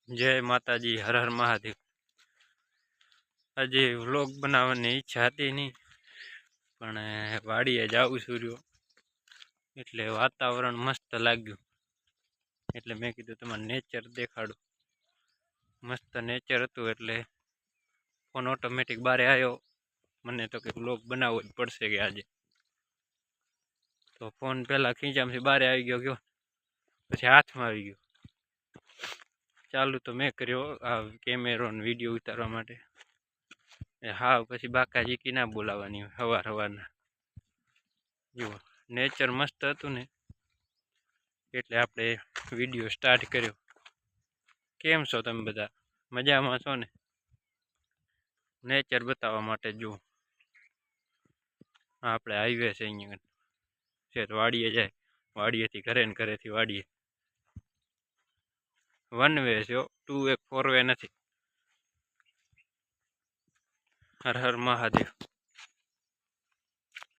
જય માતાજી, હર હર મહાદેવ। આજે વ્લોગ બનાવવાની ઈચ્છા હતી નહીં, પણ વાડીએ જાઉં છું રહ્યો એટલે વાતાવરણ મસ્ત લાગ્યું, એટલે મેં કીધું તમારે નેચર દેખાડું। મસ્ત નેચર હતું એટલે ફોન ઓટોમેટિક બારે આવ્યો। મને તો કે વ્લોગ બનાવવો જ પડશે કે આજે, તો ફોન પહેલાં ખીંચામાંથી બારે આવી ગયો, પછી હાથમાં આવી ગયો। ચાલુ તો મેં કર્યો આ કેમેરો ને વિડીયો ઉતારવા માટે। હા, પછી બાકાજી કી ના બોલાવવાની હવારના। જુઓ નેચર મસ્ત હતું ને, એટલે આપણે વિડીયો સ્ટાર્ટ કર્યો। કેમ છો તમે બધા? મજામાં છો ને? નેચર બતાવવા માટે જુઓ આપણે હાઈવે છે, અહીંયા છે તો વાડીએ જાય, વાડીએથી ઘરે ને ઘરેથી વાડીએ। વન વે છે, 2 વે 4 વે નથી। હર હર મહાદેવ।